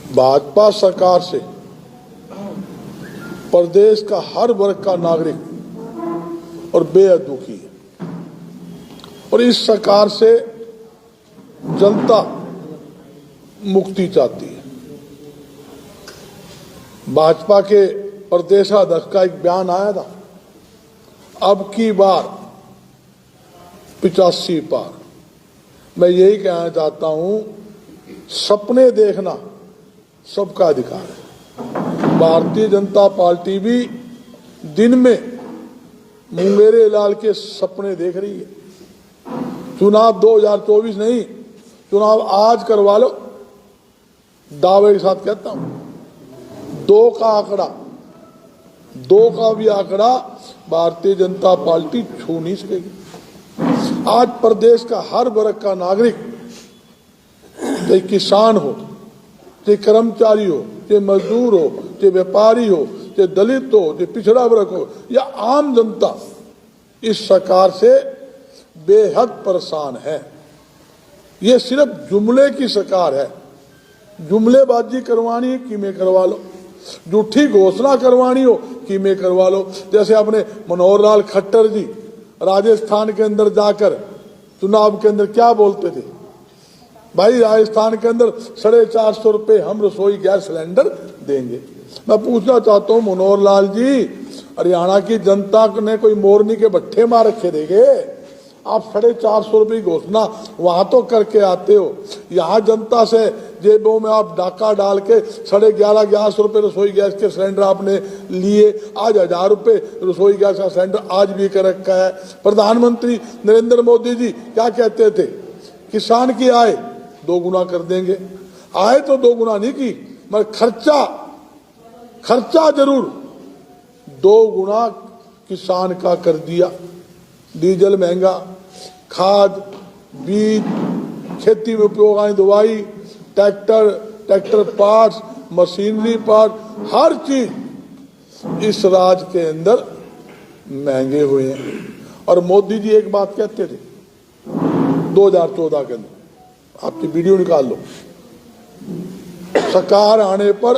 भाजपा सरकार से प्रदेश का हर वर्ग का नागरिक और बेहद दुखी है और इस सरकार से जनता मुक्ति चाहती है। भाजपा के प्रदेशाध्यक्ष का एक बयान आया था, अब की बार 85 पार। मैं यही कहना चाहता हूं, सपने देखना सबका अधिकार है। भारतीय जनता पार्टी भी दिन में मुंगेरे लाल के सपने देख रही है। चुनाव 2024 नहीं, चुनाव आज करवा लो। दावे के साथ कहता हूं, 2 का आंकड़ा, 2 का भी आंकड़ा भारतीय जनता पार्टी छू नहीं सकेगी। आज प्रदेश का हर वर्ग का नागरिक, चाहे किसान हो, चाहे कर्मचारी हो, चाहे मजदूर हो, चाहे व्यापारी हो, चाहे दलित हो, चाहे पिछड़ा वर्ग हो या आम जनता, इस सरकार से बेहद परेशान है। ये सिर्फ जुमले की सरकार है। जुमलेबाजी करवानी है, कीमे करवा लो। झूठी घोषणा करवानी हो, कीमे करवा लो। जैसे अपने मनोहर लाल खट्टर जी राजस्थान के अंदर जाकर चुनाव के अंदर क्या बोलते थे, भाई राजस्थान के अंदर 450 रुपए हम रसोई गैस सिलेंडर देंगे। मैं पूछना चाहता हूं मनोहर लाल जी, हरियाणा की जनता ने कोई मोरनी के भट्ठे मार रखे देंगे? आप 450 रुपये घोषणा वहां तो करके आते हो, यहाँ जनता से जेबों में आप डाका डाल के 1150 रुपये रसोई गैस के सिलेंडर आपने लिए। आज 1000 रुपये रसोई गैस का सिलेंडर आज भी कर रखा है। प्रधानमंत्री नरेंद्र मोदी जी क्या कहते थे, किसान की आय 2 गुना कर देंगे। आय तो 2 गुना नहीं की, मगर खर्चा जरूर 2 गुना किसान का कर दिया। डीजल महंगा, खाद, बीज, खेती में उपयोग आने दवाई, ट्रैक्टर पार्ट्स, मशीनरी पार्ट, हर चीज इस राज्य के अंदर महंगे हुए हैं। और मोदी जी एक बात कहते थे 2014 के अंदर, आपकी वीडियो निकाल लो, सरकार आने पर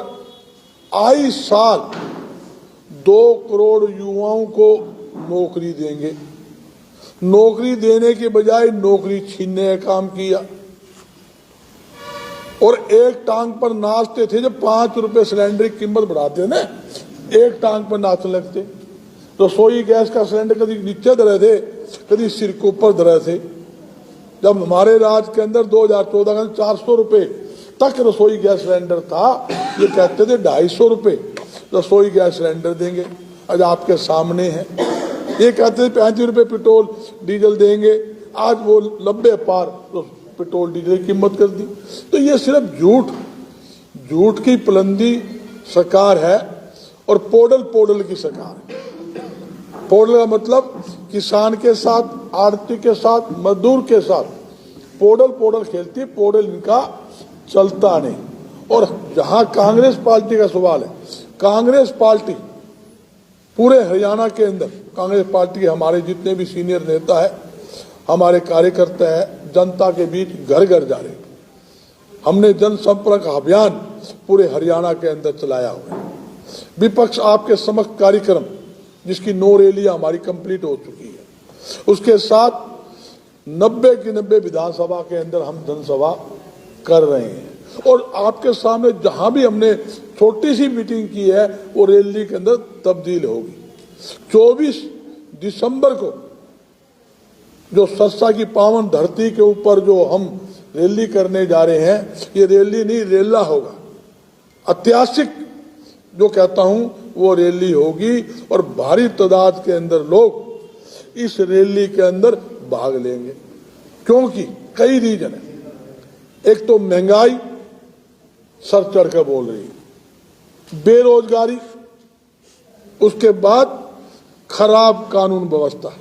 आई साल 2 करोड़ युवाओं को नौकरी देंगे। नौकरी देने के बजाय नौकरी छीनने का काम किया और एक टांग पर नाचते थे। जब 5 रुपए सिलेंडर की कीमत बढ़ाते ना, एक टांग पर नाचने लगते। रसोई गैस का सिलेंडर कभी नीचे धरे थे, कभी सिर के ऊपर धरे थे। जब हमारे राज्य के अंदर 2014 के 400 रुपए तक रसोई गैस सिलेंडर था, ये कहते थे 250 रुपए रसोई गैस सिलेंडर देंगे। आज आपके सामने है, ये कहते थे 35 रुपए पेट्रोल डीजल देंगे, आज वो 90 पार पेट्रोल डीजल की कीमत कर दी। तो ये सिर्फ झूठ की पलंदी सरकार है और पोडल की सरकार है। पोडल का मतलब किसान के साथ, आड़ती के साथ, मजदूर के साथ पोडल खेलती है। पोडल इनका चलता नहीं। और जहां कांग्रेस पार्टी का सवाल है, कांग्रेस पार्टी पूरे हरियाणा के अंदर, कांग्रेस पार्टी के हमारे जितने भी सीनियर नेता है, हमारे कार्यकर्ता है, जनता के बीच घर घर जा रहे। हमने जनसंपर्क अभियान पूरे हरियाणा के अंदर चलाया हुआ है। विपक्ष आपके समक्ष कार्यक्रम, जिसकी 9 रैलियां हमारी कंप्लीट हो चुकी है, उसके साथ 90 की 90 विधानसभा के अंदर हम जनसभा कर रहे हैं। और आपके सामने जहां भी हमने छोटी सी मीटिंग की है, वो रैली के अंदर तब्दील होगी। 24 दिसंबर को जो सरसा की पावन धरती के ऊपर जो हम रैली करने जा रहे हैं, ये रैली नहीं रेला होगा। ऐतिहासिक जो कहता हूं वो रैली होगी और भारी तादाद के अंदर लोग इस रैली के अंदर भाग लेंगे। क्योंकि कई रीजन है। एक तो महंगाई सर चढ़कर बोल रही है, बेरोजगारी, उसके बाद खराब कानून व्यवस्था।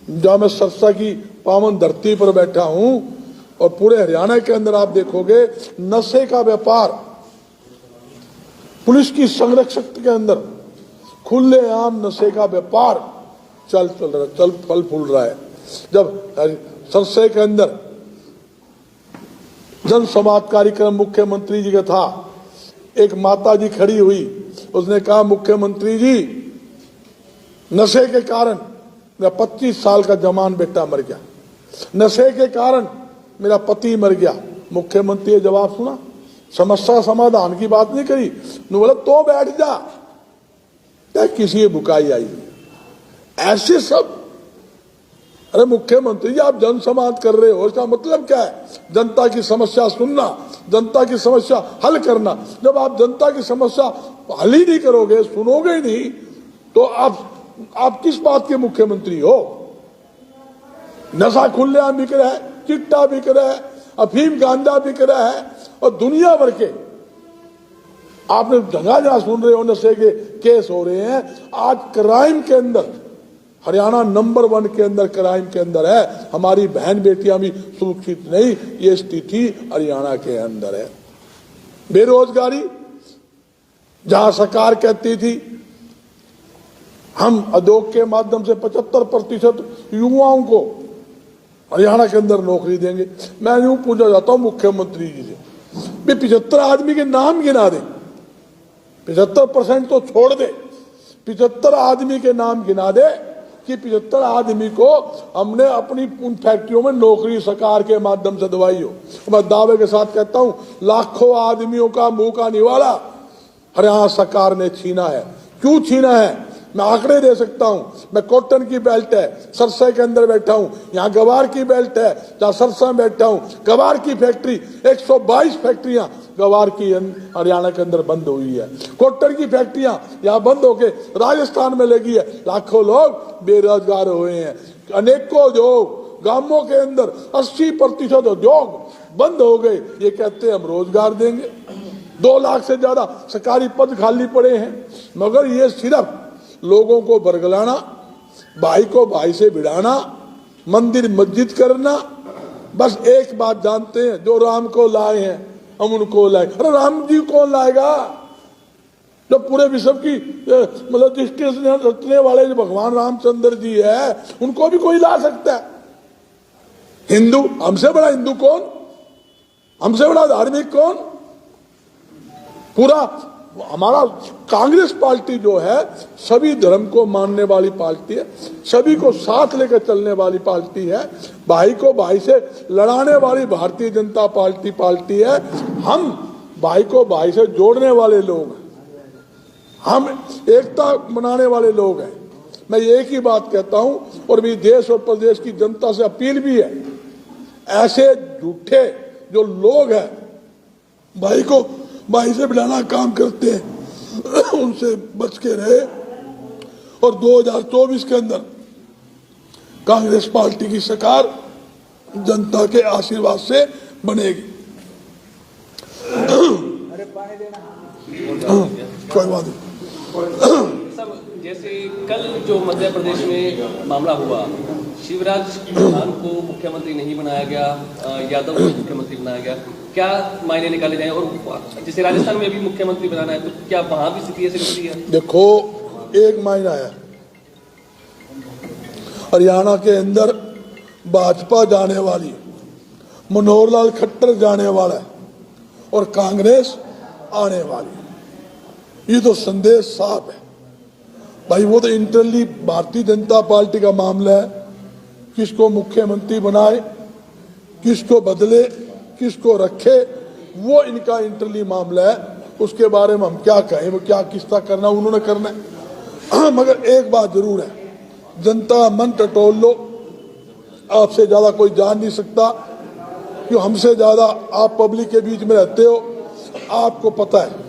जहां मैं सरसा की पावन धरती पर बैठा हूं और पूरे हरियाणा के अंदर आप देखोगे नशे का व्यापार, पुलिस की संरक्षक के अंदर खुलेआम नशे का व्यापार चल फल फूल रहा है। जब सरसे के अंदर जन संवाद कार्यक्रम मुख्यमंत्री जी का था, एक माता जी खड़ी हुई, उसने कहा मुख्यमंत्री जी नशे के कारण मेरा 25 साल का जवान बेटा मर गया, नशे के कारण मेरा पति मर गया। मुख्यमंत्री ने जवाब सुना, समस्या समाधान की बात नहीं करी, न बोला तो बैठ जा, क्या किसी की बुकाई आई। ऐसे सब, अरे मुख्यमंत्री जी आप जन संवाद कर रहे हो, इसका मतलब क्या है? जनता की समस्या सुनना, जनता की समस्या हल करना। जब आप जनता की समस्या हल ही नहीं करोगे, सुनोगे ही नहीं, तो आप किस बात के मुख्यमंत्री हो? नशा खुलेआम बिक रहा है, चिट्टा बिक रहा है, अफीम गांजा बिक रहा है, और दुनिया भर के आपने जगह जगह सुन रहे हो नशे के केस हो रहे हैं। आज क्राइम के अंदर हरियाणा नंबर 1 के अंदर क्राइम के अंदर है। हमारी बहन बेटियां भी सुरक्षित नहीं, ये स्थिति हरियाणा के अंदर है। बेरोजगारी, जहां सरकार कहती थी हम उद्योग के माध्यम से 75% युवाओं को हरियाणा के अंदर नौकरी देंगे, मैं यूं पूछना चाहता हूं मुख्यमंत्री जी से, 75 आदमी के नाम गिना दे, 75% तो छोड़ दे, 75 आदमी के नाम गिना दे कि 75 आदमी को हमने अपनी उन फैक्ट्रियों में नौकरी सरकार के माध्यम से दवाई हो। मैं दावे के साथ कहता हूं लाखों आदमियों का मुंह का निवाला हरियाणा सरकार ने छीना है। क्यों छीना है? मैं आंकड़े दे सकता हूं। मैं कॉटन की बेल्ट है, सरसा के अंदर बैठा हूं, यहाँ गवार की बेल्ट है, जहाँ सरसा में बैठा हूं, गवार की फैक्ट्री 122 फैक्ट्रियां गवार की हरियाणा के अंदर बंद हुई है। कॉटन की फैक्ट्रियां यहाँ बंद होके राजस्थान में लगी है। लाखों लोग बेरोजगार हुए हैं। अनेकों उद्योग गांवों के अंदर 80% उद्योग बंद हो गए। ये कहते हैं हम रोजगार देंगे। 2 लाख से ज्यादा सरकारी पद खाली पड़े हैं, मगर ये सिर्फ लोगों को बरगलाना, भाई को भाई से भिड़ाना, मंदिर मस्जिद करना, बस एक बात जानते हैं, जो राम को लाए हैं हम उनको लाए। अरे राम जी कौन लाएगा? जब पूरे विश्व की मतलब दृष्टि रखने वाले जो भगवान रामचंद्र जी है, उनको भी कोई ला सकता है। हिंदू, हमसे बड़ा हिंदू कौन? हमसे बड़ा धार्मिक कौन? पूरा हमारा कांग्रेस पार्टी जो है सभी धर्म को मानने वाली पार्टी है, सभी को साथ लेकर चलने वाली पार्टी है, भाई को भाई से लड़ाने वाली भारतीय जनता पार्टी है। हम भाई को भाई से जोड़ने वाले लोग हैं, हम एकता बनाने वाले लोग हैं। मैं एक ही बात कहता हूं, और मेरी देश और प्रदेश की जनता से अपील भी है, ऐसे झूठे जो लोग हैं भाई को भाई से भिड़ाना काम करते हैं उनसे बच के रहे। और 2024 के अंदर कांग्रेस पार्टी की सरकार जनता के आशीर्वाद से बनेगी। कोई बात नहीं। सब जैसे कल जो मध्य प्रदेश में मामला हुआ, शिवराज चौहान को मुख्यमंत्री नहीं बनाया गया, यादव को मुख्यमंत्री बनाया गया, क्या मायने निकाले जाए? और जैसे राजस्थान में भी मुख्यमंत्री बनाना है, तो क्या वहां भी स्थिति ऐसी बनती है? देखो, एक मायना है, हरियाणा के अंदर भाजपा जाने वाली, मनोहर लाल खट्टर जाने वाला है और कांग्रेस आने वाली। ये तो संदेश साफ है भाई। वो तो इंटरनली भारतीय जनता पार्टी का मामला है, किसको मुख्यमंत्री बनाए, किसको बदले, किसको रखे, वो इनका इंटरनली मामला है। उसके बारे में हम क्या कहें, वो क्या किस्ता करना उन्होंने करना है। मगर एक बात जरूर है, जनता मन टटोल लो, आपसे ज्यादा कोई जान नहीं सकता, क्यों हमसे ज्यादा आप पब्लिक के बीच में रहते हो। आपको पता है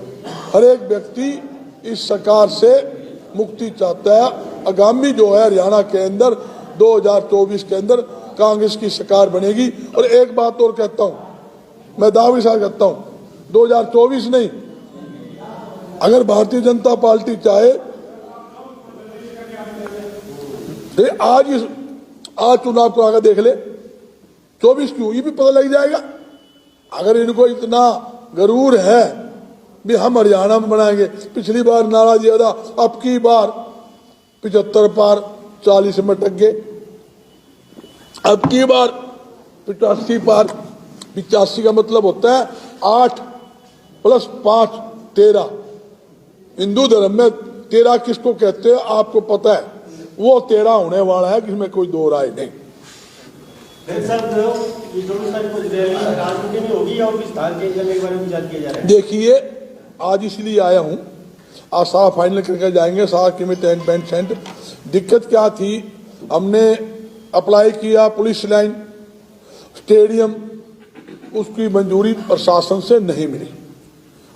हर एक व्यक्ति इस सरकार से मुक्ति चाहता है। आगामी जो है हरियाणा के अंदर 2024 के अंदर कांग्रेस की सरकार बनेगी। और एक बात और कहता हूं, मैं दावे के साथ कहता हूं, 2024 नहीं, अगर भारतीय जनता पार्टी चाहे तो आज चुनाव को आगे देख ले, 24 क्यों, ये भी पता लग जाएगा। अगर इनको इतना गरूर है भी हम हरियाणा में बनाएंगे, पिछली बार नारा दिया था, अब की बार 75 पार 40 में टक गए। अब की बार 85 पार, 85 का मतलब होता है 8 + 5 13। हिंदू धर्म में 13 किसको कहते हैं आपको पता है, वो 13 होने वाला है, इसमें कोई दो राय नहीं। देखिए आज इसलिए आया हूं, आज सारा फाइनल करके जाएंगे, सारा कीमत 10%। दिक्कत क्या थी, हमने अप्लाई किया पुलिस लाइन स्टेडियम, उसकी मंजूरी प्रशासन से नहीं मिली।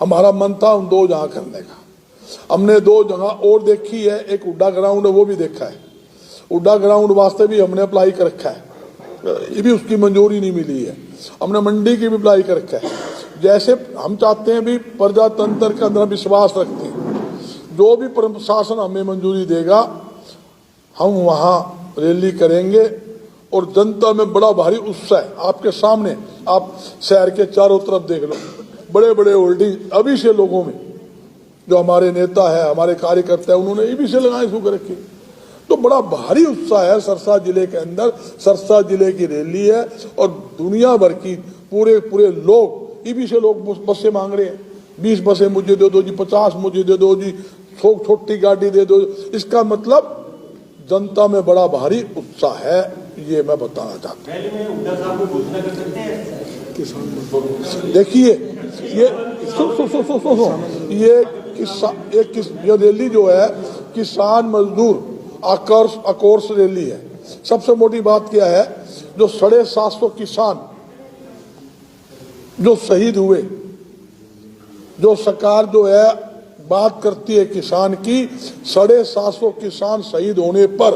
हमारा मन था उन 2 जगह करने का, हमने 2 जगह और देखी है, एक हुड्डा ग्राउंड है वो भी देखा है, हुड्डा ग्राउंड वास्ते भी हमने अप्लाई कर रखा है, ये भी उसकी मंजूरी नहीं मिली है। हमने मंडी की भी अप्लाई कर रखा है। जैसे हम चाहते हैं भी प्रजातंत्र के अंदर विश्वास रखते हैं, जो भी प्रशासन हमें मंजूरी देगा हम वहां रैली करेंगे और जनता में बड़ा भारी उत्साह है। आपके सामने आप शहर के चारों तरफ देख लो, बड़े बड़े होल्डिंग अभी से लोगों में, जो हमारे नेता है हमारे कार्यकर्ता है उन्होंने अभी से लगाए शुरू कर रखी, तो बड़ा भारी उत्साह है सरसा जिले के अंदर। सरसा जिले की रैली है और दुनिया भर की पूरे लोग ईबी से लोग बसें मांग रहे हैं, 20 बसें मुझे दे दो जी, 50 मुझे दे दो जी, छोटी गाड़ी दे दो। इसका मतलब जनता में बड़ा भारी उत्साह है, ये मैं बताना चाहता हूँ। देखिए ये रैली जो है किसान मजदूर आक्रोश रैली है। सबसे मोटी बात क्या है, जो 750 किसान जो शहीद हुए, जो सरकार जो है बात करती है किसान की, 750 किसान शहीद होने पर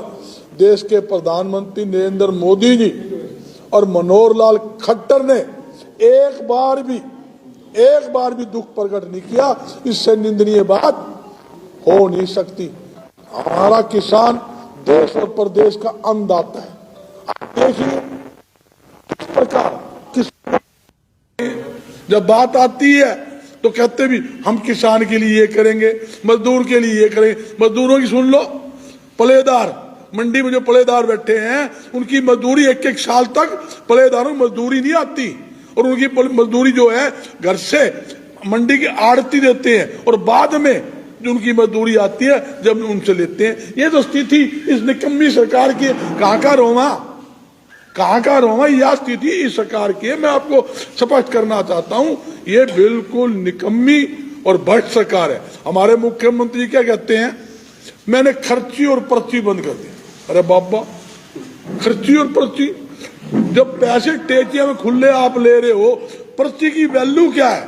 देश के प्रधानमंत्री नरेंद्र मोदी जी और मनोहर लाल खट्टर ने एक बार भी दुख प्रकट नहीं किया। इससे निंदनीय बात हो नहीं सकती। हमारा किसान देश और प्रदेश का अन्नदाता है। देखिए किस प्रकार जब बात आती है तो कहते भी हम किसान के लिए ये करेंगे, मजदूर के लिए ये करेंगे। मजदूरों की सुन लो, पलेदार मंडी में जो पलेदार बैठे हैं उनकी मजदूरी 1-1 साल तक पलेदारों की मजदूरी नहीं आती, और उनकी मजदूरी जो है घर से मंडी की आड़ती देते हैं और बाद में जो उनकी मजदूरी आती है जब उनसे लेते हैं। ये तो स्थिति इस निकम्मी सरकार की, कहाँ का रोमा यह स्थिति इस सरकार की है। मैं आपको स्पष्ट करना चाहता हूं, ये बिल्कुल निकम्मी और भ्रष्ट सरकार है। हमारे मुख्यमंत्री क्या कहते हैं, मैंने खर्ची और पर्ची बंद कर दी। अरे बाबा, खर्ची और पर्ची, जब पैसे टेचिया में खुले आप ले रहे हो, पर्ची की वैल्यू क्या है?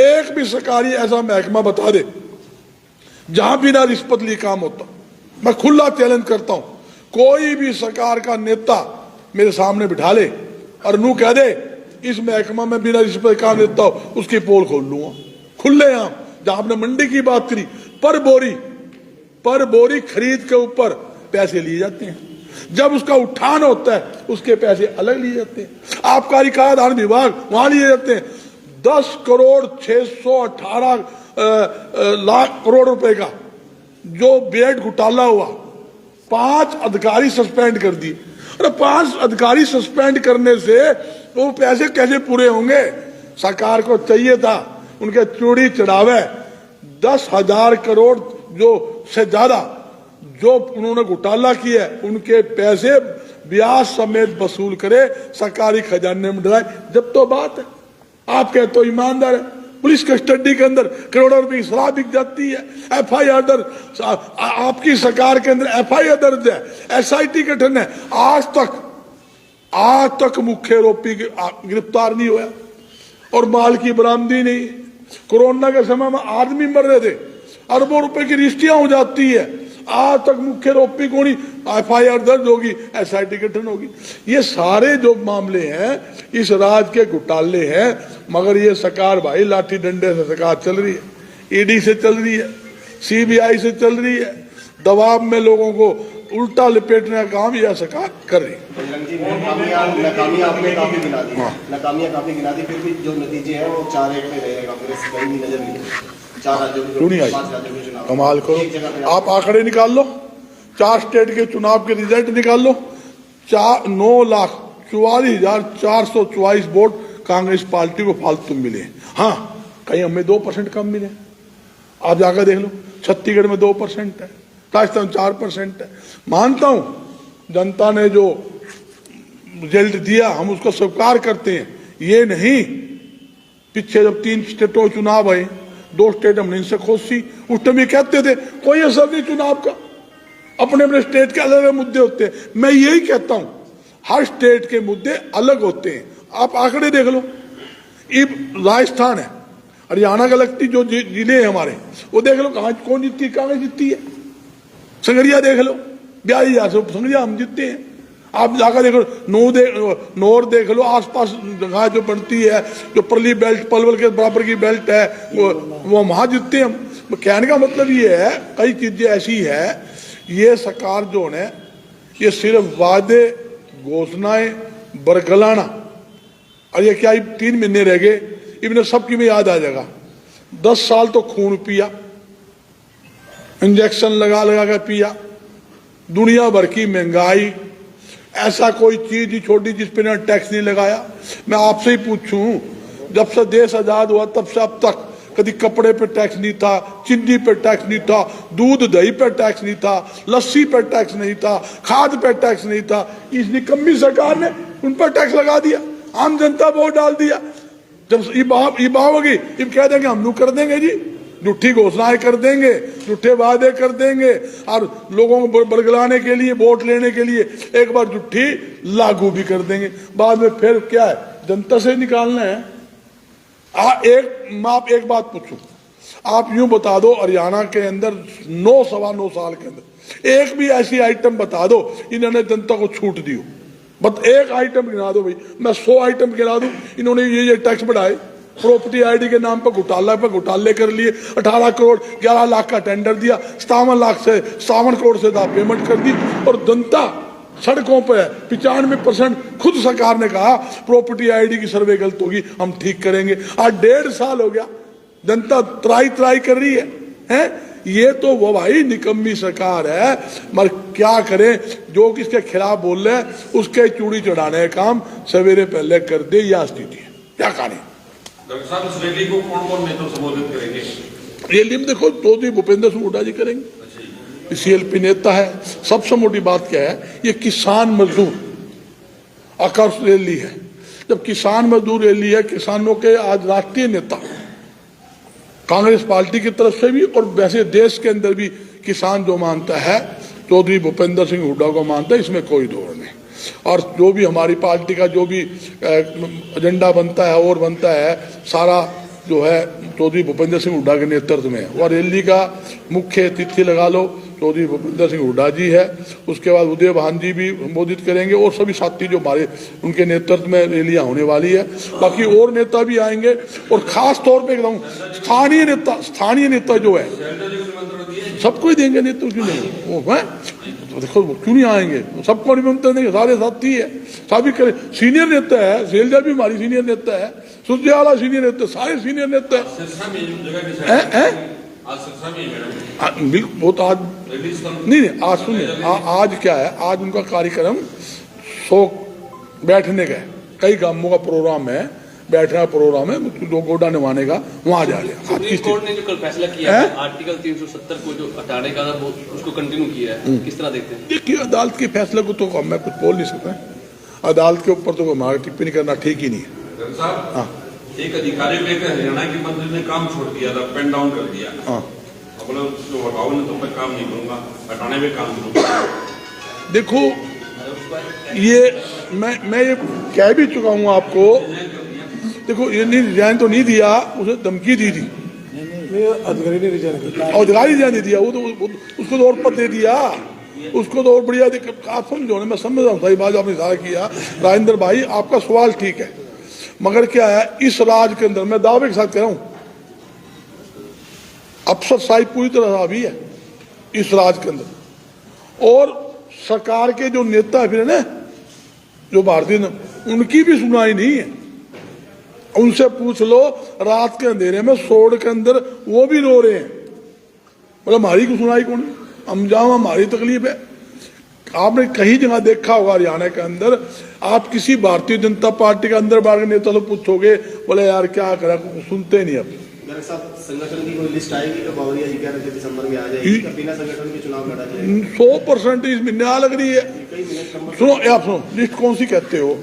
एक भी सरकारी ऐसा महकमा बता दे जहां बिना रिश्वत लिए काम होता। मैं खुला चैलेंज करता हूं, कोई भी सरकार का नेता मेरे सामने बिठा ले और नू कह दे इस महकमा में बिना रिश्वत काम देता हो, उसकी पोल खोल लूंगा खुले आम। जहां आपने मंडी की बात करी, पर बोरी खरीद के ऊपर पैसे लिए जाते हैं, जब उसका उठान होता है उसके पैसे अलग लिए जाते हैं। आबकारी कराधान विभाग वहां लिए जाते हैं। 10 करोड़ 618 लाख करोड़ रुपए का जो बेड घोटाला हुआ, 5 अधिकारी सस्पेंड कर दिए। अरे 5 अधिकारी सस्पेंड करने से वो पैसे कैसे पूरे होंगे? सरकार को चाहिए था उनके चूड़ी चढ़ावे 10,000 करोड़ जो से ज्यादा जो उन्होंने घोटाला किया है, उनके पैसे ब्याज समेत वसूल करे, सरकारी खजाने में डलाए। जब तो बात है, आप कहते हो ईमानदार है, पुलिस कस्टडी के अंदर करोड़ों रुपए की शराब बिक जाती है, FIR दर्ज, आपकी सरकार के अंदर FIR दर्ज है, SIT गठन है, आज तक मुख्य आरोपी गिरफ्तार नहीं हुआ और माल की बरामदी नहीं। कोरोना के समय में आदमी मर रहे थे, अरबों रुपए की रजिस्ट्रियां हो जाती है, आज तक मुख्य आरोपी को नहीं, FIR दर्ज होगी, SIT गठन होगी। ये सारे जो मामले हैं इस राज्य के घोटाले हैं, मगर ये सरकार भाई लाठी डंडे से सरकार चल रही है, ED से चल रही है, CBI से चल रही है, दबाव में लोगों को उल्टा लपेटने का काम यह सरकार कर रही है। नाकामियां काफी गिना दी, फिर भी जो नतीजे हैं वो 4-1 में रहेगा, कहीं भी नजर नहीं। 4 राज्यों में, क्यों नहीं आई? 5 राज्यों में चुनाव, कमाल करो, आप आंकड़े निकाल लो, 4 स्टेट के चुनाव के रिजल्ट निकाल लो, 9,44,424 वोट कांग्रेस पार्टी को फालतू मिले। हाँ, कहीं हमें 2% कम मिले, आप जाकर देख लो। छत्तीसगढ़ में 2% है, राजस्थान 4% है। मानता हूं जनता ने जो रिजल्ट दिया हम उसको स्वीकार करते हैं। ये नहीं, पीछे जब 3 स्टेटों चुनाव आए, 2 स्टेट हमने इनसे खोसी, उस टाइम ये कहते थे कोई असर नहीं चुनाव का, अपने अपने स्टेट के अलग अलग मुद्दे होते हैं। मैं यही कहता हूं, हर स्टेट के मुद्दे अलग होते हैं। आप आंकड़े देख लो, ये राजस्थान है, हरियाणा का लगती जो जिले हैं हमारे, वो देख लो कहां कौन जीतती, कांग्रेस जीतती है। संगरिया देख लो, 42,000 से संगरिया हम जीतते हैं। आप जाकर देखो, नोर देख लो, आसपास जगह जो बनती है, जो परली बेल्ट पलवल के बराबर की बेल्ट है, वो वहां जीतते हैं हम। कहने का मतलब ये है, कई चीजें ऐसी है, ये सरकार जो है ये सिर्फ वादे घोषणाएं बरगलाना, और ये क्या 3 महीने रह गए, इन्हें सबकी में याद आ जाएगा। 10 साल तो खून पिया, इंजेक्शन लगा लगा कर पिया, दुनिया भर की महंगाई, ऐसा कोई चीज ही छोटी जिस पे ना टैक्स नहीं लगाया। मैं आपसे ही पूछूं, जब से देश आजाद हुआ तब से अब तक कभी कपड़े पे टैक्स नहीं था, चीनी पे टैक्स नहीं था, दूध दही पे टैक्स नहीं था, लस्सी पे टैक्स नहीं था, खाद पे टैक्स नहीं था। इस निकम्मी सरकार ने उन पर टैक्स लगा दिया, आम जनता वोट डाल दिया। जब ये बात होगी, अब कह देंगे हम लोग कर देंगे जी, झूठी घोषणाएं कर देंगे, झूठे वादे कर देंगे, और लोगों को बरगलाने के लिए, वोट लेने के लिए एक बार झूठी लागू भी कर देंगे। बाद में फिर क्या है, जनता से निकालना है। मैं आप एक बात पूछूं, आप यूं बता दो, हरियाणा के अंदर 9-9.25 साल के अंदर एक भी ऐसी आइटम बता दो इन्होंने जनता को छूट दी हो, बस एक आइटम गिना दो भाई। मैं 100 आइटम गिना दूं, इन्होंने ये टैक्स बढ़ाए, प्रॉपर्टी आईडी के नाम पर घोटाले कर लिए, 18 करोड़ 11 लाख का टेंडर दिया, 57 करोड़ से पेमेंट कर दी, और जनता सड़कों पर है। 95% खुद सरकार ने कहा प्रॉपर्टी आईडी की सर्वे गलत होगी, हम ठीक करेंगे। आज 1.5 साल हो गया, जनता त्राई कर रही है? ये तो वो भाई निकम्मी सरकार है। मगर क्या करें, जो किसके खिलाफ बोल रहे हैं उसके चूड़ी चढ़ाने का काम सवेरे पहले कर दे, यह स्थिति है। क्या करें? डॉक्टर साहब, इस रैली को कौन-कौन नेता संबोधित करेंगे? रैली में देखो, चौधरी भूपेंद्र सिंह हुड्डा जी करेंगे, सीएलपी नेता है। सबसे मोटी बात क्या है, ये किसान मजदूर आकर्ष रैली है। जब किसान मजदूर रैली है, किसानों के आज राष्ट्रीय नेता कांग्रेस पार्टी की तरफ से भी और वैसे देश के अंदर भी किसान जो मानता है, चौधरी भूपेंद्र सिंह हुड्डा को मानता है, इसमें कोई दौड़ नहीं। और जो भी हमारी पार्टी का जो भी एजेंडा बनता है और बनता है, सारा जो है चौधरी भूपेंद्र सिंह हुड्डा के नेतृत्व में। और रैली का मुख्य अतिथि लगा लो, चौधरी भूपेंद्र सिंह हुड्डा जी है, उसके बाद उदय भान जी भी संबोधित करेंगे, और सभी साथी जो हमारे उनके नेतृत्व में रैलियां होने वाली है। बाकी और नेता भी आएंगे, और खास तौर पे एकदम स्थानीय नेता जो है सबको ही देंगे, नेता क्यों नहीं, वो है देखो क्यों नहीं आएंगे, सबको निमंत्रण देंगे, सारे साथी है, सभी करे। सीनियर नेता है, शैलजा भी हमारी सीनियर नेता है, सुरजेवाला सीनियर नेता, सारे सीनियर नेता है। बिल्कुल, वो तो आज नहीं, आज सुनिए, आज क्या है, आज उनका कार्यक्रम बैठने का है, कई गांवों का प्रोग्राम है, बैठने का प्रोग्राम है, जो गोडा निभाने का, वहां जा रहे हैं। सुप्रीम कोर्ट ने जो कल फैसला किया है, आर्टिकल 370 को जो हटाने का, उसको कंटिन्यू किया है, किस तरह देखते हैं? देखिए, अदालत के फैसले को तो मैं कुछ बोल नहीं सकता, अदालत के ऊपर तो हमारा टिप्पणी करना ठीक ही नहीं है। हाँ, एक अधिकारी पे हरियाणा के मंत्री ने काम छोड़ दिया था, पेन डाउन कर दिया। हाँ, तो हटाने तो मैं काम नहीं करूंगा, हटाने में काम करूंगा। देखो, ये मैं ये कह भी चुका हूं आपको। देखो, ये रिजाइन तो नहीं दिया, उसे धमकी दी थी, अधिकारी ने रिजाइन किया, अधिकारी रिजाइन नहीं दिया, वो तो उसको तो और पद दे दिया, उसको तो और बढ़िया। आप समझो ना, मैं समझ रहा हूँ, सही बात आपने इशारा किया राजेंद्र भाई, आपका सवाल ठीक है, मगर क्या है, इस राज के अंदर मैं दावे के साथ कह रहा हूं, अफसरशाही पूरी तरह अभी है इस राज के अंदर। और सरकार के जो नेता फिर ना, जो भारतीय, उनकी भी सुनाई नहीं है। उनसे पूछ लो, रात के अंधेरे में सोड़ के अंदर वो भी रो रहे हैं, मतलब हमारी को सुनाई कौन, हम जाओ, हमारी तकलीफ है। आपने कहीं जगह देखा होगा हरियाणा के अंदर, आप किसी भारतीय जनता पार्टी के अंदर बाहर के नेता से पूछोगे, बोले यार क्या करा, सुनते नहीं अब। मेरे साथ संगठन की कोई लिस्ट आएगी तो बावरिया जी कह रहे थे दिसंबर में आ जाएगी, तो बिना संगठन के चुनाव लड़ा जाएगा। 100% इसमें न्याय लग रही है। कई मिनट नंबर सुनो, आप सुनो, लिस्ट कौन सी कहते हो?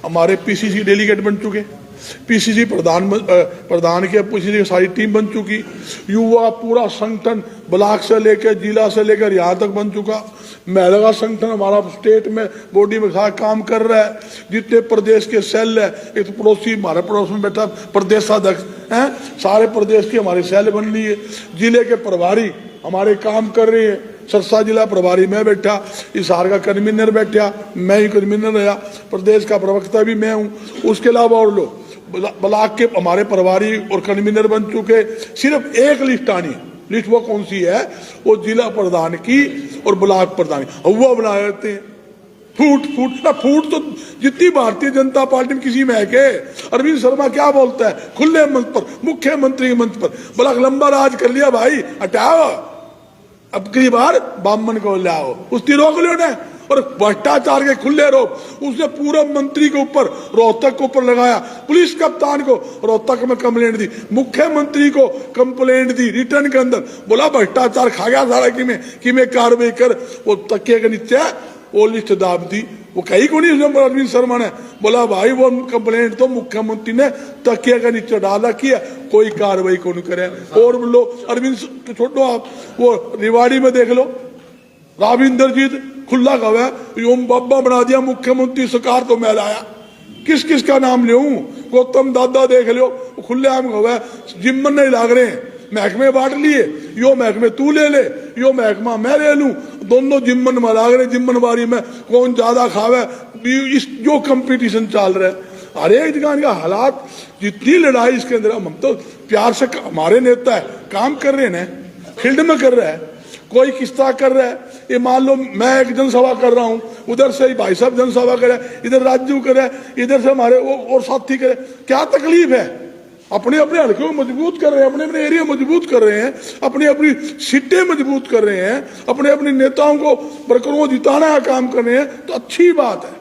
हमारे पीसीसी डेलीगेट बन चुके, पीसीसी प्रधान के पीसीसी की सारी टीम बन चुकी, युवा पूरा संगठन ब्लॉक से लेकर जिला से लेकर यहाँ तक बन चुका, महिला का संगठन हमारा स्टेट में बॉडी में सारा काम कर रहा है, जितने प्रदेश के सेल है, एक तो पड़ोसी हमारे पड़ोस में बैठा प्रदेशाध्यक्ष हैं, सारे प्रदेश की हमारी सेल बन ली है, जिले के प्रभारी हमारे काम कर रहे हैं, सरसा जिला प्रभारी मैं बैठा, हिसार का कन्वीनर बैठा, मैं ही कन्वीनर रहा, प्रदेश का प्रवक्ता भी मैं हूँ, उसके अलावा और लोग ब्लॉक के हमारे प्रभारी और कन्वीनर बन चुके। सिर्फ एक लिस्ट आनी है, लिस्ट वो कौन सी है? वो जिला प्रधान की और ब्लॉक प्रधान की, हुआ बना देते हैं। फूट तो जितनी भारतीय जनता पार्टी में किसी में है के। अरविंद शर्मा क्या बोलता है खुले मंच पर, मुख्यमंत्री के मंच पर, बड़ा लंबा राज कर लिया भाई, हटाओ, अब की बार बामन को लाओ, उसकी रोक लो ना, और भ्रष्टाचार के खुले रोक। उसने पूर्व मंत्री के ऊपर, रोहतक के ऊपर लगाया, पुलिस कप्तान को रोहतक में कंप्लेंट दी, मुख्यमंत्री को कंप्लेंट दी रिटर्न के अंदर, बोला भ्रष्टाचार खा गया सारा कि मैं कार्रवाई कर। वो तकिए के नीचे वो लिस्ट दाब दी, वो कहीं को नहीं उसने, अरविंद शर्मा ने बोला भाई वो कंप्लेंट तो मुख्यमंत्री ने तकिए के नीचे डाला किया, कोई कार्रवाई को नहीं करे। और लो अरविंद छोड़ो आप, वो रिवाड़ी में देख लो, राविंदर जीत खुला गवा योम बाबा बना दिया मुख्यमंत्री सरकार तो मैं लाया, किस किस का नाम ले, गौतम दादा देख लो खुले आम गवा, जिम्मन नहीं लाग रहे हैं, महकमे बांट लिए, यो महकमे तू ले ले, यो महकमा मैं ले लूं, दोनों जिम्मन में लाग रहे, जिम्मनबारी में कौन ज्यादा खावे, इस जो कंपटीशन चल रहा है। हर एक जगह का हालात, जितनी लड़ाई इसके अंदर, हम तो प्यार से, हमारे नेता है काम कर रहे हैं ना, फील्ड में कर रहा है, कोई किस तरह कर रहा है। ये मान लो मैं एक जनसभा कर रहा हूँ, उधर से भाई साहब जनसभा करे, इधर राजू करे, इधर से हमारे वो और साथी करे, क्या तकलीफ है? अपने अपने हल्के को मजबूत कर रहे हैं, अपने अपने एरिया मजबूत कर रहे हैं, अपनी अपनी सीटें मजबूत कर रहे हैं, अपने अपने नेताओं को बरकरों जिताने का काम कर रहे हैं, तो अच्छी बात है,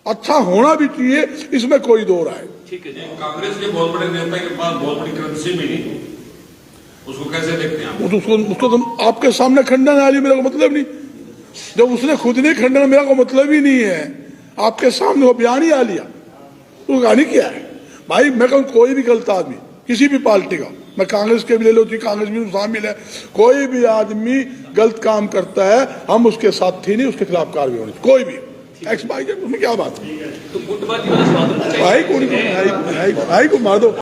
अच्छा होना भी चाहिए, इसमें कोई दो राय। ठीक है जी। कांग्रेस के बहुत बड़े नेता के पास बहुत बड़ी करेंसी भी नहीं, उसको कैसे देखते हैं आप? उसको तुम आपके सामने खंडन आ रही, मेरा को मतलब नहीं, जब उसने खुद नहीं खंडन, मेरा को मतलब ही नहीं है, आपके सामने वो बयान ही आ लिया, वो गानी क्या है भाई? मैं कहूँ कोई भी गलत आदमी किसी भी पार्टी का, मैं कांग्रेस के भी ले लो, कांग्रेस में शामिल है, कोई भी आदमी गलत काम करता है, हम उसके साथी नहीं, उसके खिलाफ कार्रवाई होनी, कोई भी एक्स वाई जेड, उसमें क्या बात है? तो गुटबाजी वाला स्वागत भाई को मार दो।